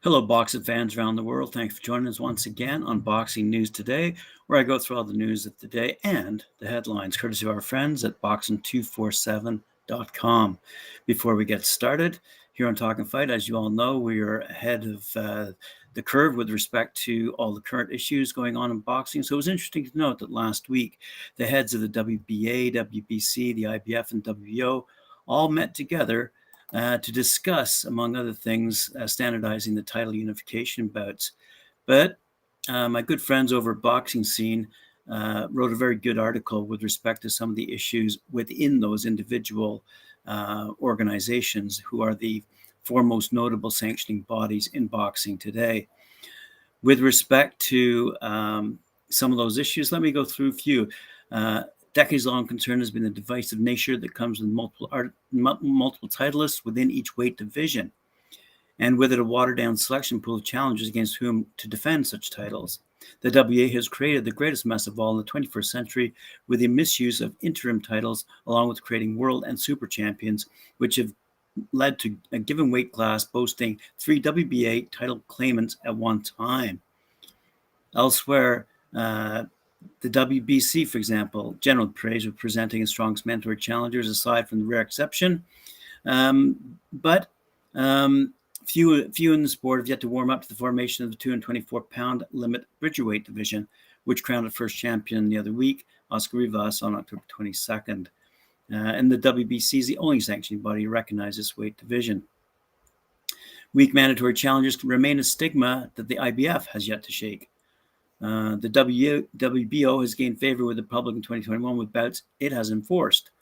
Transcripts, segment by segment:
Hello, boxing fans around the world. Thanks for joining us once again on Boxing News Today, where I go through all the news of the day and the headlines, courtesy of our friends at boxing247.com. Before we get started, here on Talkin Fight, as you all know, we are ahead of the curve with respect to all the current issues going on in boxing. So it was interesting to note that last week, the heads of the WBA, WBC, the IBF, and WBO all met together to discuss, among other things, standardizing the title unification bouts. But my good friends over at Boxing Scene wrote a very good article with respect to some of the issues within those individual organizations who are the foremost notable sanctioning bodies in boxing today. With respect to some of those issues, let me go through a few. Decades-long concern has been the divisive nature that comes with multiple titleists within each weight division, and with it a watered-down selection pool of challengers against whom to defend such titles. The WA has created the greatest mess of all in the 21st century with the misuse of interim titles, along with creating world and super champions, which have led to a given weight class boasting 3 WBA title claimants at one time. Elsewhere, the WBC, for example, general praise with presenting its strongest mentor challengers, aside from the rare exception. But few in the sport have yet to warm up to the formation of the 224-pound limit bridgerweight division, which crowned its first champion the other week, Oscar Rivas, on October 22nd. And the WBC is the only sanctioning body to recognize this weight division. Weak mandatory challengers can remain a stigma that the IBF has yet to shake. The WBO has gained favor with the public in 2021 with bouts it has enforced.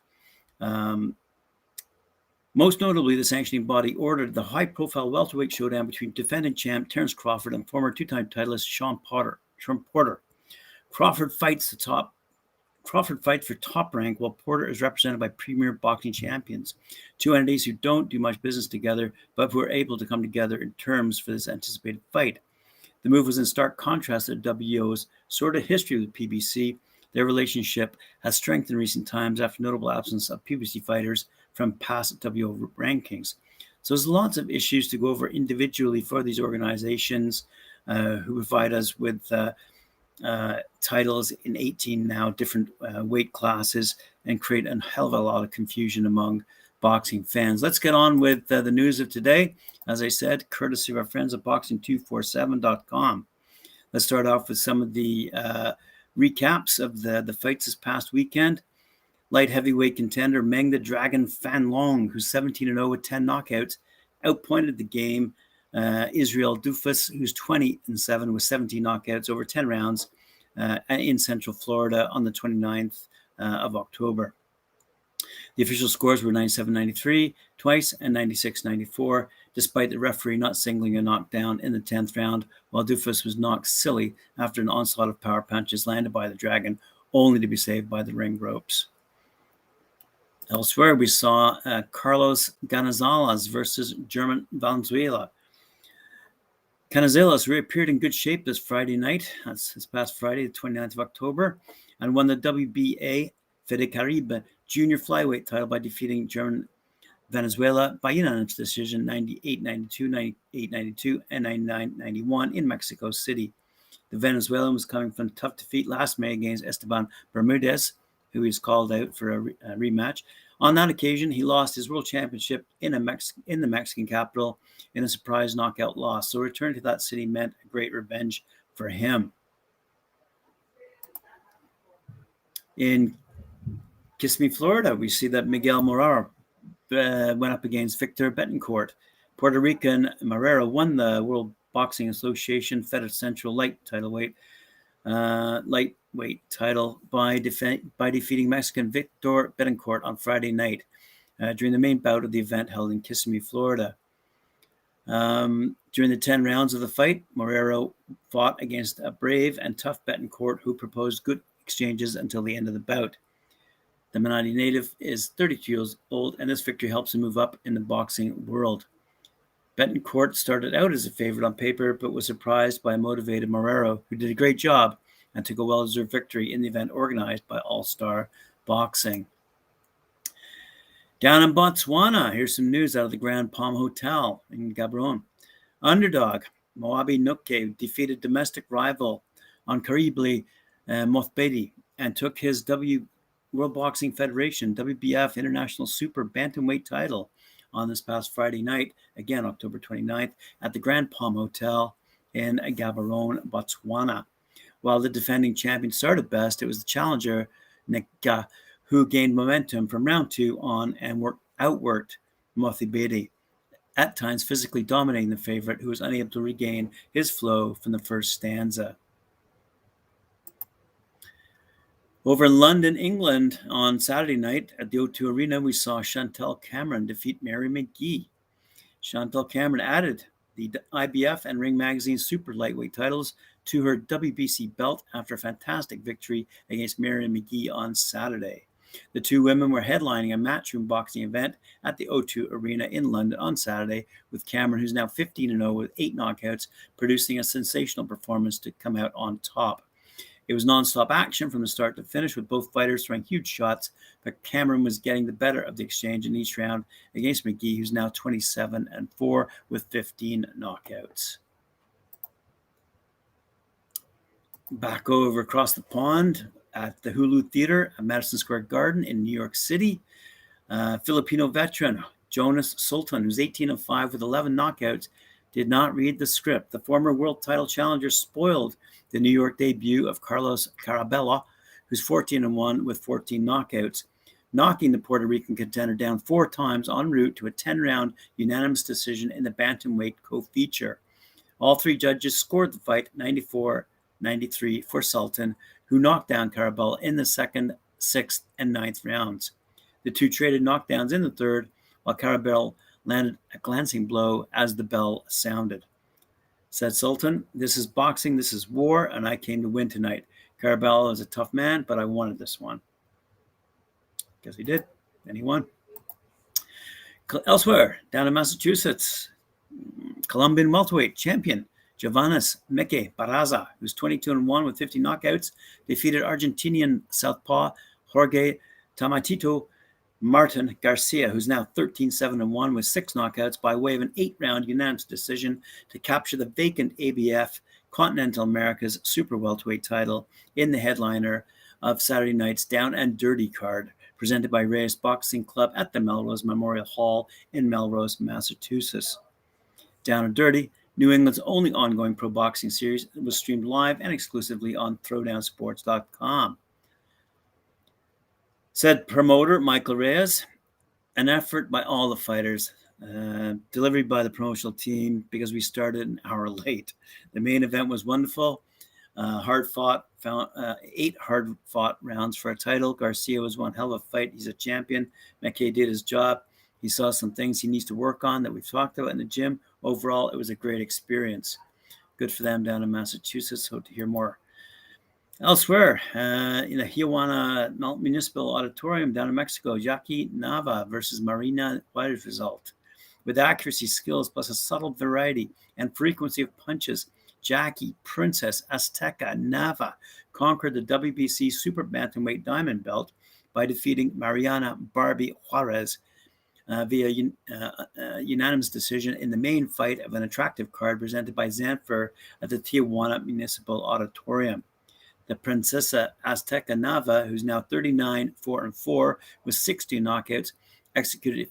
Most notably, the sanctioning body ordered the high-profile welterweight showdown between defending champ Terence Crawford and former two-time titleist Sean Porter. Crawford fights for top rank, while Porter is represented by premier boxing champions, two entities who don't do much business together, but who are able to come together in terms for this anticipated fight. The move was in stark contrast to WBO's sordid history with PBC. Their relationship has strengthened in recent times after notable absence of PBC fighters from past WBO rankings. So there's lots of issues to go over individually for these organizations who provide us with titles in 18 now different weight classes and create a hell of a lot of confusion among boxing fans. Let's get on with the news of today. As I said, courtesy of our friends at boxing247.com. Let's start off with some of the recaps of the fights this past weekend. Light heavyweight contender Meng the Dragon Fanlong, who's 17-0 with 10 knockouts, outpointed the game. Israel Duffus, who's 20-7 with 17 knockouts over 10 rounds in Central Florida on the 29th of October. The official scores were 97-93 twice and 96-94, despite the referee not singling a knockdown in the 10th round, while Duffus was knocked silly after an onslaught of power punches landed by the Dragon, only to be saved by the ring ropes. Elsewhere, we saw Carlos Cañizales versus German Valenzuela. Cañizales reappeared in good shape this Friday night, that's this past Friday, the 29th of October, and won the WBA Fedecaribe junior flyweight title by defeating German Venezuela by unanimous decision 98-92, 98-92, and 99-91 in Mexico City. The Venezuelan was coming from a tough defeat last May against Esteban Bermudez, who is called out for a rematch. On that occasion, he lost his world championship in the Mexican capital in a surprise knockout loss. So return to that city meant a great revenge for him. In Kissimee, Florida, we see that Miguel Marrero went up against Victor Betancourt. Puerto Rican Marrero won the World Boxing Association Fed Central lightweight title by defeating Mexican Victor Betancourt on Friday night during the main bout of the event held in Kissimmee, Florida. During the 10 rounds of the fight, Marrero fought against a brave and tough Betancourt who proposed good exchanges until the end of the bout. The Manatee native is 32 years old, and this victory helps him move up in the boxing world. Betancourt started out as a favorite on paper, but was surprised by a motivated Marrero, who did a great job and took a well-deserved victory in the event organized by All Star Boxing. Down in Botswana, here's some news out of the Grand Palm Hotel in Gaborone. Underdog, Moabi Nuke defeated domestic rival Onkarabile Mothibedi and took his World Boxing Federation WBF International Super Bantamweight title on this past Friday night, again October 29th, at the Grand Palm Hotel in Gaborone, Botswana. While the defending champion started best, it was the challenger Nqaka who gained momentum from round 2 on and outworked Mothibedi, at times physically dominating the favorite, who was unable to regain his flow from the first stanza. Over in London, England, on Saturday night at the O2 Arena, we saw Chantelle Cameron defeat Mary McGee. Chantelle Cameron added the IBF and Ring Magazine super lightweight titles to her WBC belt after a fantastic victory against Mary McGee on Saturday. The two women were headlining a matchroom boxing event at the O2 Arena in London on Saturday, with Cameron, who's now 15-0 with 8 knockouts, producing a sensational performance to come out on top. It was non-stop action from the start to finish, with both fighters throwing huge shots, but Cameron was getting the better of the exchange in each round against McGee, who's now 27-4 with 15 knockouts. Back over across the pond at the Hulu Theater at Madison Square Garden in New York City, Filipino veteran Jonas Sultan, who's 18-5 with 11 knockouts, did not read the script. The former world title challenger spoiled the New York debut of Carlos Carabello, who's 14-1 with 14 knockouts, knocking the Puerto Rican contender down 4 times en route to a 10-round unanimous decision in the bantamweight co-feature. All 3 judges scored the fight 94-93 for Sultan, who knocked down Carabello in the 2nd, 6th, and 9th rounds. The 2 traded knockdowns in the 3rd, while Carabello landed a glancing blow as the bell sounded. Said Sultan, "This is boxing, this is war, and I came to win tonight. Carabello is a tough man, but I wanted this one." Guess he did, and he won. Elsewhere, down in Massachusetts, Colombian welterweight champion Jonas Meke Barraza, who's 22-1 with 50 knockouts, defeated Argentinian southpaw Jorge Tamatito Martin Garcia, who's now 13-7-1 with 6 knockouts, by way of an 8-round unanimous decision to capture the vacant ABF Continental America's super welterweight title in the headliner of Saturday night's Down and Dirty card, presented by Reyes Boxing Club at the Melrose Memorial Hall in Melrose, Massachusetts. Down and Dirty, New England's only ongoing pro boxing series, was streamed live and exclusively on throwdownsports.com. Said promoter Michael Reyes, "An effort by all the fighters, delivery by the promotional team because we started an hour late. The main event was wonderful. 8 hard-fought rounds for a title. Garcia was one hell of a fight. He's a champion. McKay did his job. He saw some things he needs to work on that we've talked about in the gym. Overall, it was a great experience." Good for them down in Massachusetts. Hope to hear more. Elsewhere, in the Tijuana Municipal Auditorium down in Mexico, Jackie Nava versus Marina Juarez result. With accuracy, skills, plus a subtle variety and frequency of punches, Jackie, Princesa, Azteca, Nava conquered the WBC Super Bantamweight Diamond Belt by defeating Mariana Barbie Juarez via unanimous decision in the main fight of an attractive card presented by Zanfer at the Tijuana Municipal Auditorium. The Princesa Azteca Nava, who's now 39-4-4 with 60 knockouts, executed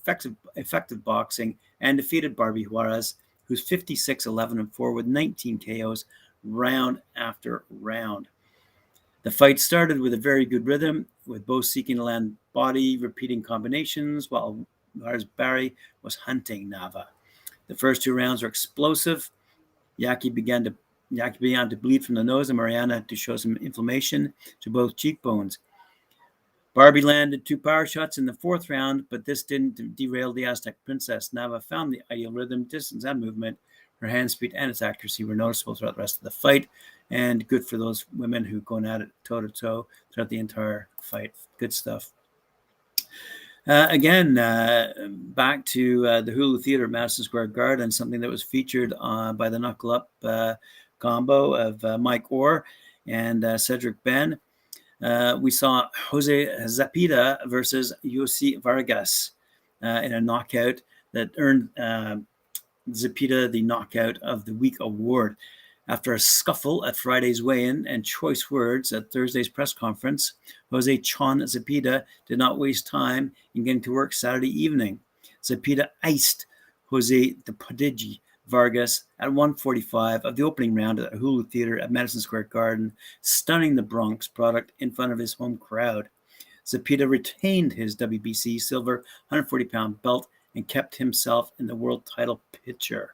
effective boxing and defeated Barbie Juarez, who's 56-11-4 with 19 KOs round after round. The fight started with a very good rhythm, with both seeking to land body repeating combinations, while Juarez Barry was hunting Nava. The first 2 rounds were explosive. Jackie began to bleed from the nose, and Mariana to show some inflammation to both cheekbones. Barbie landed 2 power shots in the 4th round, but this didn't derail the Aztec Princess. Nava found the ideal rhythm, distance, and movement. Her hand speed and its accuracy were noticeable throughout the rest of the fight, and good for those women who going at it toe-to-toe throughout the entire fight. Good stuff. Again, back to the Hulu Theater at Madison Square Garden, something that was featured by the Knuckle Up combo of Mike Orr and Cedric Ben. We saw Jose Zepeda versus Yossi Vargas. in a knockout that earned Zepeda the Knockout of the Week award. After a scuffle at Friday's weigh-in and choice words at Thursday's press conference, Jose Chon Zepeda did not waste time in getting to work Saturday evening. Zepeda iced Jose the Prodigy Vargas at 1:45 of the opening round at the Hulu Theater at Madison Square Garden, stunning the Bronx product in front of his home crowd. Zepeda retained his WBC silver 140-pound belt and kept himself in the world title picture.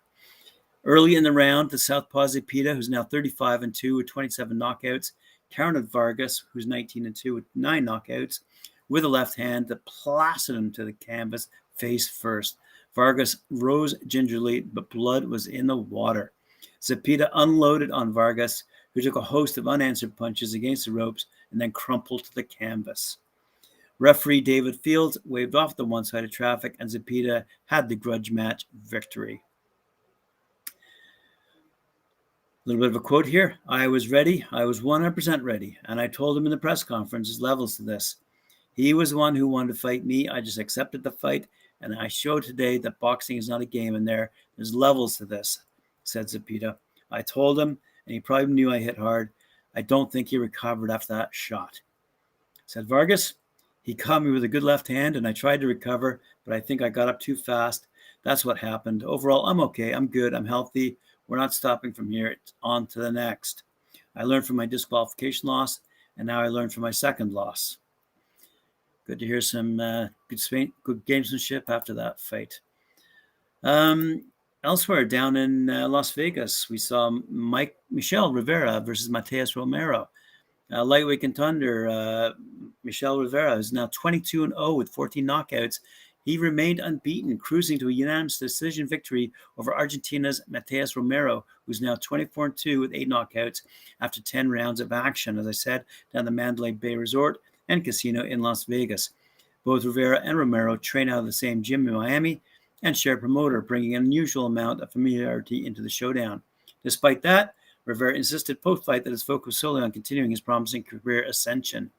Early in the round, the southpaw Zepeda, who's now 35-2 with 27 knockouts, countered Vargas, who's 19-2 with 9 knockouts, with a left hand that plastered him to the canvas face first. Vargas rose gingerly, but blood was in the water. Zepeda unloaded on Vargas, who took a host of unanswered punches against the ropes and then crumpled to the canvas. Referee David Fields waved off the one-sided traffic, and Zepeda had the grudge match victory. A little bit of a quote here. I was ready. I was 100% ready. And I told him in the press conference, there's levels to this. He was the one who wanted to fight me. I just accepted the fight. And I showed today that boxing is not a game in there. There's levels to this, said Zepeda. I told him, and he probably knew I hit hard. I don't think he recovered after that shot, said Vargas. He caught me with a good left hand, and I tried to recover, but I think I got up too fast. That's what happened. Overall, I'm okay. I'm good. I'm healthy. We're not stopping from here. It's on to the next. I learned from my disqualification loss, and now I learned from my second loss. Good to hear some good gamesmanship after that fight. Elsewhere, down in Las Vegas, we saw Michel Rivera versus Mateus Romero. Lightweight contender Michel Rivera is now 22-0 with 14 knockouts. He remained unbeaten, cruising to a unanimous decision victory over Argentina's Mateus Romero, who's now 24-2 with 8 knockouts after 10 rounds of action, as I said, down the Mandalay Bay Resort and Casino in Las Vegas. Both Rivera and Romero train out of the same gym in Miami and share a promoter, bringing an unusual amount of familiarity into the showdown. Despite that, Rivera insisted post-fight that his focus was solely on continuing his promising career ascension.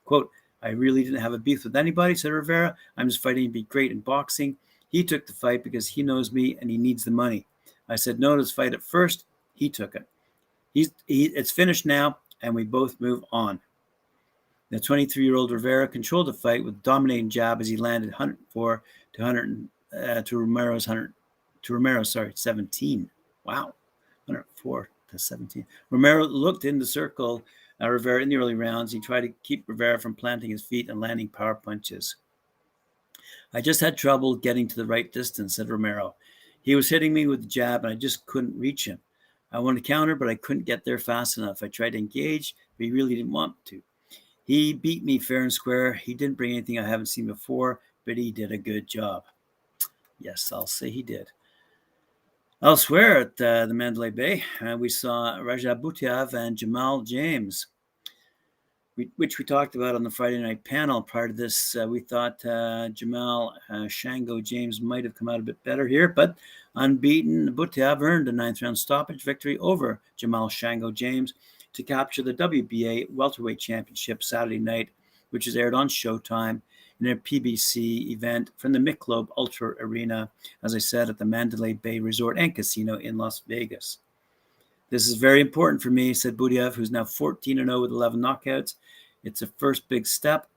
Quote, I really didn't have a beef with anybody, said Rivera. I'm just fighting to be great in boxing. He took the fight because he knows me and he needs the money. I said no to this fight at first. He took it. It's finished now, and we both move on. The 23-year-old Rivera controlled the fight with a dominating jab as he landed 104 to Romero's 17. Wow, 104 to 17. Romero looked in the circle Rivera in the early rounds. He tried to keep Rivera from planting his feet and landing power punches. I just had trouble getting to the right distance, said Romero. He was hitting me with the jab, and I just couldn't reach him. I wanted to counter, but I couldn't get there fast enough. I tried to engage, but he really didn't want to. He beat me fair and square. He didn't bring anything I haven't seen before, but he did a good job. Yes, I'll say he did. Elsewhere at the Mandalay Bay, we saw Raja Butiav and Jamal James, which we talked about on the Friday night panel. Prior to this, we thought Jamal Shango James might have come out a bit better here, but unbeaten, Butiav earned a 9th-round stoppage victory over Jamal Shango James to capture the WBA Welterweight Championship Saturday night, which is aired on Showtime in a PBC event from the Michelob Ultra Arena, as I said, at the Mandalay Bay Resort and Casino in Las Vegas. This is very important for me, said Butiav, who's now 14-0 with 11 knockouts. It's a first big step.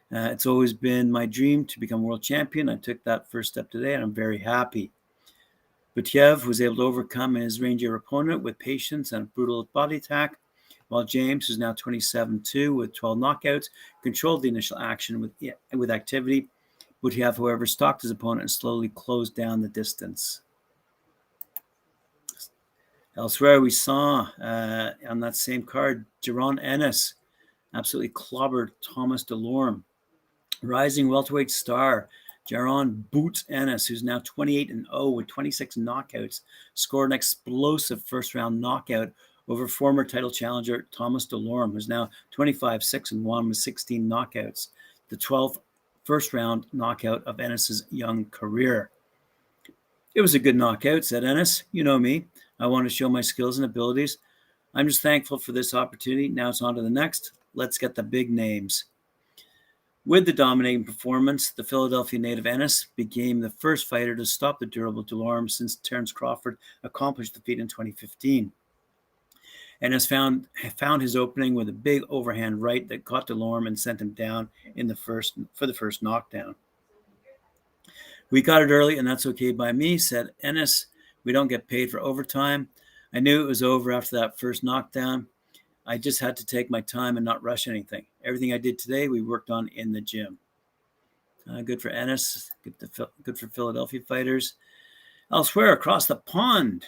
It's always been my dream to become world champion. I took that first step today, and I'm very happy. Butiav was able to overcome his rangier opponent with patience and a brutal body attack, while James, who's now 27-2 with 12 knockouts, controlled the initial action with activity. Butiav, however, stalked his opponent and slowly closed down the distance. Elsewhere, we saw on that same card, Jaron Ennis absolutely clobbered Thomas Delorme. Rising welterweight star Jaron Boots Ennis, who's now 28-0 with 26 knockouts, scored an explosive first-round knockout over former title challenger Thomas Delorme, who's now 25-6-1 with 16 knockouts, the 12th first-round knockout of Ennis's young career. It was a good knockout, said Ennis. You know me. I want to show my skills and abilities. I'm just thankful for this opportunity. Now it's on to the next. Let's get the big names. With the dominating performance, the Philadelphia native Ennis became the first fighter to stop the durable Delorme since Terence Crawford accomplished the feat in 2015. Ennis found his opening with a big overhand right that caught Delorme and sent him down for the first knockdown. "We got it early, and that's okay by me," said Ennis. "We don't get paid for overtime. I knew it was over after that first knockdown. I just had to take my time and not rush anything. Everything I did today, we worked on in the gym." Good for Ennis. Good for Philadelphia fighters. Elsewhere across the pond,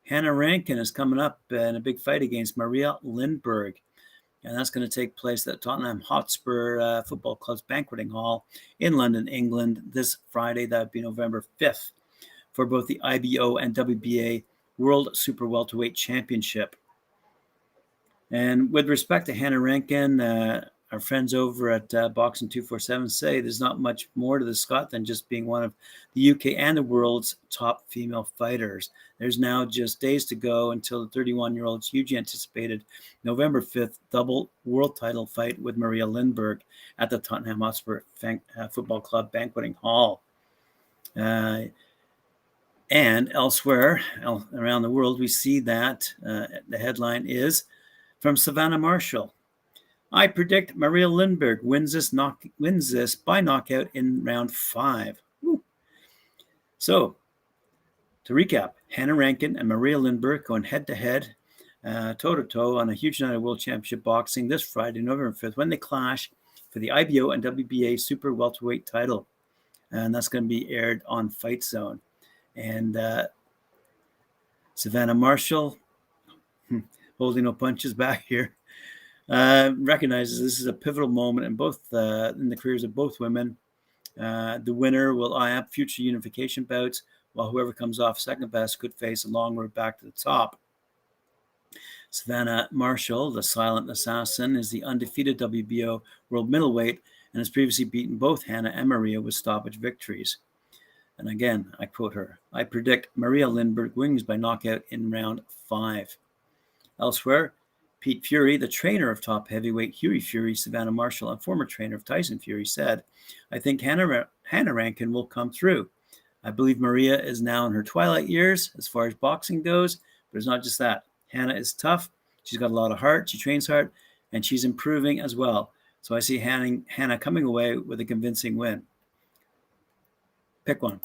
Hannah Rankin is coming up in a big fight against Maria Lindberg. And that's going to take place at Tottenham Hotspur Football Club's banqueting hall in London, England, this Friday. That would be November 5th for both the IBO and WBA World Super Welterweight Championship. And with respect to Hannah Rankin, our friends over at Boxing 247 say there's not much more to the Scot than just being one of the UK and the world's top female fighters. There's now just days to go until the 31-year-old's hugely anticipated November 5th double world title fight with Maria Lindberg at the Tottenham Hotspur Football Club banqueting hall. And elsewhere around the world, we see that the headline is from Savannah Marshall. "I predict Maria Lindberg wins this by knockout in round 5. Woo. So, to recap, Hannah Rankin and Maria Lindberg going head-to-head, toe-to-toe on a huge night of World Championship Boxing this Friday, November 5th, when they clash for the IBO and WBA Super Welterweight title. And that's going to be aired on Fight Zone. And Savannah Marshall, holding no punches back here, recognizes this is a pivotal moment in the careers of both women. The winner will eye up future unification bouts, while whoever comes off second best could face a long road back to the top. Savannah Marshall, the silent assassin, is the undefeated WBO world middleweight and has previously beaten both Hannah and Maria with stoppage victories. And again, I quote her, "I predict Maria Lindberg wins by knockout in round 5. Elsewhere, Pete Fury, the trainer of top heavyweight Hughie Fury, Savannah Marshall, and former trainer of Tyson Fury, said, "I think Hannah Rankin will come through. I believe Maria is now in her twilight years as far as boxing goes, but it's not just that. Hannah is tough. She's got a lot of heart. She trains hard, and she's improving as well. So I see Hannah coming away with a convincing win." Pick one.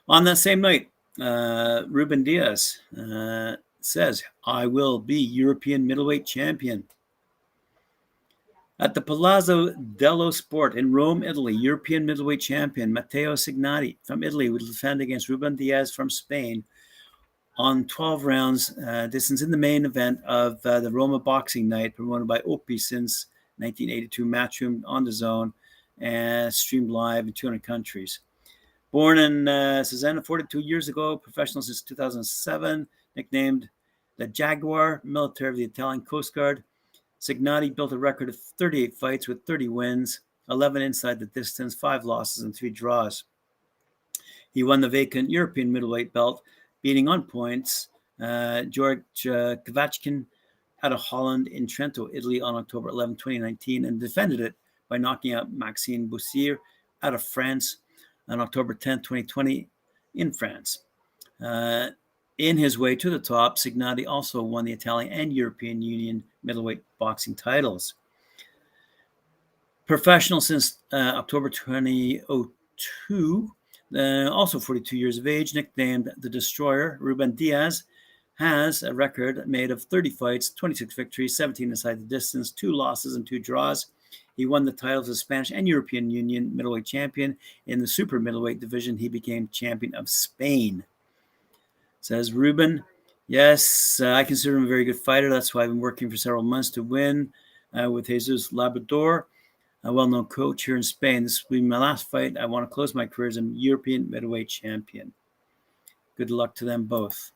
On that same night, Ruben Diaz says, "I will be European middleweight champion." At the Palazzo dello Sport in Rome, Italy, European middleweight champion Matteo Signati from Italy will defend against Ruben Diaz from Spain on 12 rounds distance in the main event of the Roma Boxing Night, promoted by Opie since 1982, Matchroom on the Zone, and streamed live in 200 countries. Born in Cesena 42 years ago, professional since 2007, nicknamed the Jaguar, military of the Italian Coast Guard, Signati built a record of 38 fights with 30 wins, 11 inside the distance, 5 losses, and 3 draws. He won the vacant European middleweight belt, beating on points George Kavachkin out of Holland in Trento, Italy on October 11, 2019, and defended it by knocking out Maxime Boussier out of France on October 10, 2020 in France. In his way to the top, Signati also won the Italian and European Union middleweight boxing titles. Professional since October 2002, also 42 years of age, nicknamed the Destroyer, Ruben Diaz has a record made of 30 fights, 26 victories, 17 inside the distance, 2 losses and 2 draws. He won the titles of Spanish and European Union middleweight champion. In the super middleweight division, he became champion of Spain. Says Ruben, "Yes, I consider him a very good fighter. That's why I've been working for several months to win with Jesus Labrador, a well-known coach here in Spain. This will be my last fight. I want to close my career as a European middleweight champion." Good luck to them both.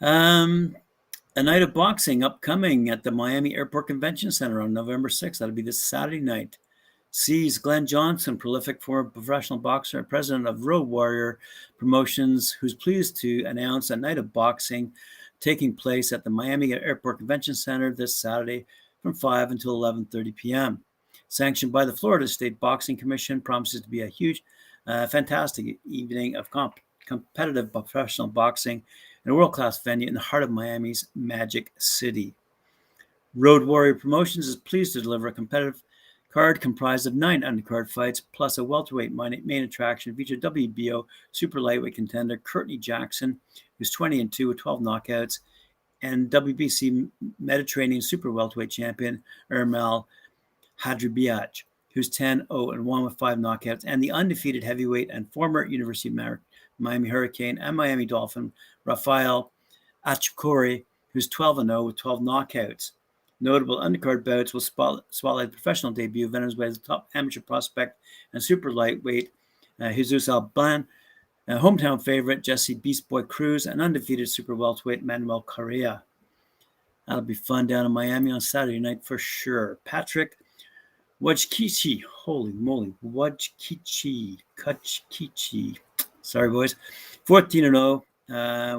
A night of boxing upcoming at the Miami Airport Convention Center on November 6th. That'll be this Saturday night. Sees Glenn Johnson, prolific former professional boxer and president of Road Warrior Promotions, who's pleased to announce a night of boxing taking place at the Miami Airport Convention Center this Saturday from 5 until 11:30 p.m. Sanctioned by the Florida State Boxing Commission, promises to be a huge, fantastic evening of competitive professional boxing in a world-class venue in the heart of Miami's Magic City. Road Warrior Promotions is pleased to deliver a competitive card comprised of 9 undercard fights plus a welterweight main attraction featuring WBO super lightweight contender Courtney Jackson, who's 20-2 with 12 knockouts, and WBC Mediterranean super welterweight champion Ermal Hadribiaj, who's 10-0-1 with 5 knockouts, and the undefeated heavyweight and former University of Miami Hurricane and Miami Dolphin Rafael Achukori, who's 12-0 with 12 knockouts. Notable undercard bouts will spotlight the professional debut of Venezuela's top amateur prospect and super lightweight Jesus Alban, hometown favorite Jesse Beast Boy Cruz, and undefeated super welterweight Manuel Correa. That'll be fun down in Miami on Saturday night for sure. Patrick Wojciechowski, holy moly, Wojciechowski. Sorry, boys. 14-0.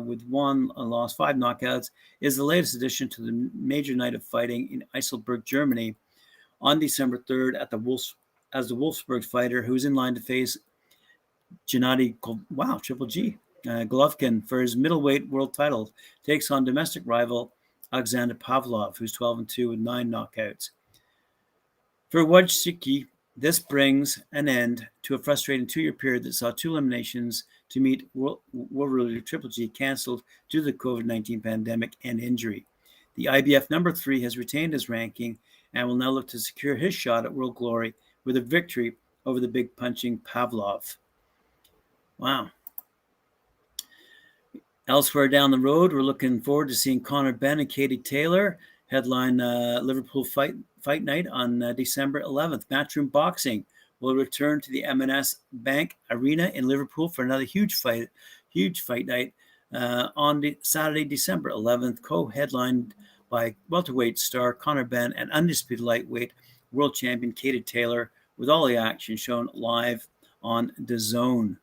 With 1 loss, 5 knockouts, is the latest addition to the major night of fighting in Eiselberg, Germany, on December 3rd at the Wolfsburg fighter, who's in line to face Gennady Triple G Golovkin for his middleweight world title. Takes on domestic rival Alexander Pavlov, who's 12-2 with 9 knockouts. For Wojciechowski, this brings an end to a frustrating 2-year period that saw 2 eliminations to meet World Ruler Triple G canceled due to the COVID-19 pandemic and injury. The IBF number 3 has retained his ranking and will now look to secure his shot at world glory with a victory over the big punching Pavlov. Wow. Elsewhere down the road, we're looking forward to seeing Conor Benn and Katie Taylor headline Liverpool fight night on December 11th. Matchroom Boxing will return to the M&S Bank Arena in Liverpool for another huge fight night on Saturday, December 11th, co-headlined by welterweight star Conor Benn and undisputed lightweight world champion Katie Taylor, with all the action shown live on DAZN.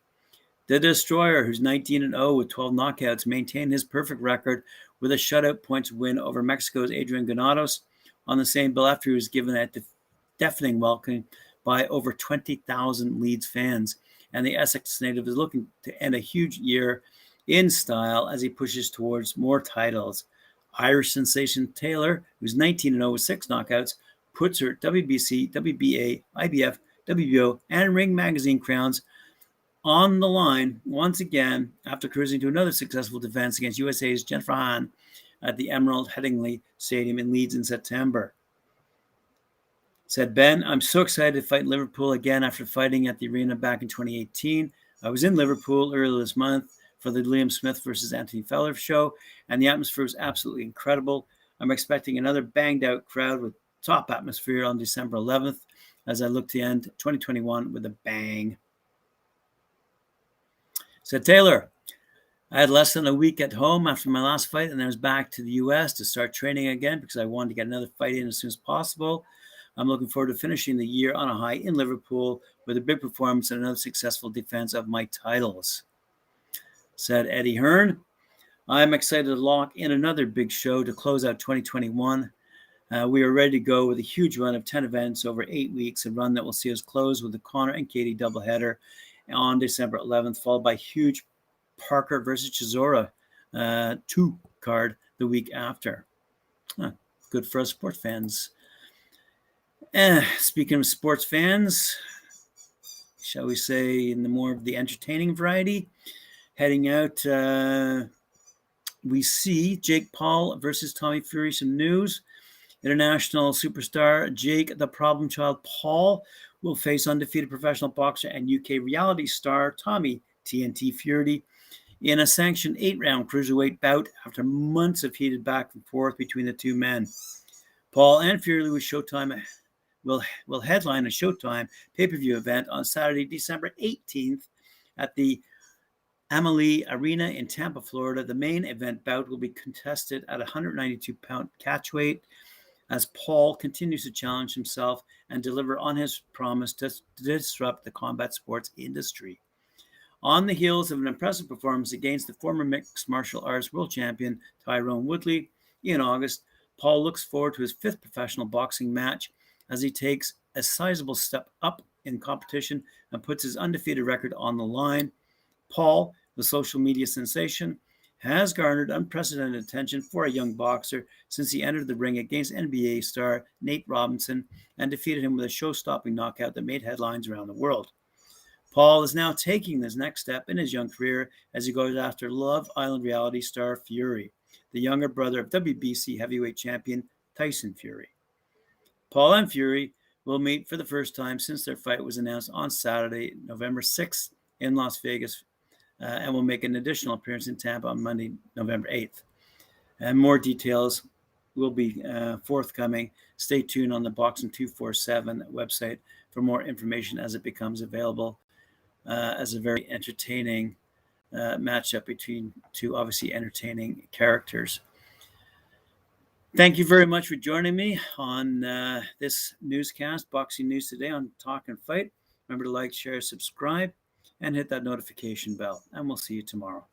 The Destroyer, who's 19-0 with 12 knockouts, maintained his perfect record with a shutout points win over Mexico's Adrian Granados on the same bill after he was given a deafening welcome by over 20,000 Leeds fans. And the Essex native is looking to end a huge year in style as he pushes towards more titles. Irish sensation Taylor, who's 19-0 with 6 knockouts, puts her WBC, WBA, IBF, WBO, and Ring Magazine crowns on the line once again after cruising to another successful defense against USA's Jennifer Hahn at the Emerald Headingley Stadium in Leeds in September. Said Ben, I'm so excited to fight Liverpool again after fighting at the arena back in 2018. I was in Liverpool earlier this month for the Liam Smith versus Anthony Feller show, and the atmosphere was absolutely incredible. I'm expecting another banged out crowd with top atmosphere on December 11th as I look to end 2021 with a bang. Said Taylor, I had less than a week at home after my last fight, and I was back to the U.S. to start training again because I wanted to get another fight in as soon as possible. I'm looking forward to finishing the year on a high in Liverpool with a big performance and another successful defense of my titles. Said Eddie Hearn, I'm excited to lock in another big show to close out 2021. We are ready to go with a huge run of 10 events over 8 weeks, a run that will see us close with the Conor and Katie doubleheader on December 11th, followed by huge Parker versus Chisora 2 card the week after. Good for us sports fans. Speaking of sports fans, shall we say in the more of the entertaining variety, heading out, we see Jake Paul versus Tommy Fury. Some news. International superstar Jake the Problem Child Paul will face undefeated professional boxer and UK reality star Tommy TNT Fury in a sanctioned 8-round cruiserweight bout after months of heated back and forth between the two men. Paul and Fury will headline a Showtime pay-per-view event on Saturday, December 18th at the Amalie Arena in Tampa, Florida. The main event bout will be contested at 192-pound catchweight as Paul continues to challenge himself and deliver on his promise to disrupt the combat sports industry. On the heels of an impressive performance against the former mixed martial arts world champion Tyrone Woodley in August, Paul looks forward to his 5th professional boxing match as he takes a sizable step up in competition and puts his undefeated record on the line. Paul, the social media sensation, has garnered unprecedented attention for a young boxer since he entered the ring against NBA star Nate Robinson and defeated him with a show-stopping knockout that made headlines around the world. Paul is now taking this next step in his young career as he goes after Love Island reality star Fury, the younger brother of WBC heavyweight champion Tyson Fury. Paul and Fury will meet for the first time since their fight was announced on Saturday, November 6th in Las Vegas, and will make an additional appearance in Tampa on Monday, November 8th. And more details will be forthcoming. Stay tuned on the Boxing 247 website for more information as it becomes available, as a very entertaining matchup between two obviously entertaining characters. Thank you very much for joining me on this newscast, Boxing News Today on Talkin Fight. Remember to like, share, subscribe, and hit that notification bell. And we'll see you tomorrow.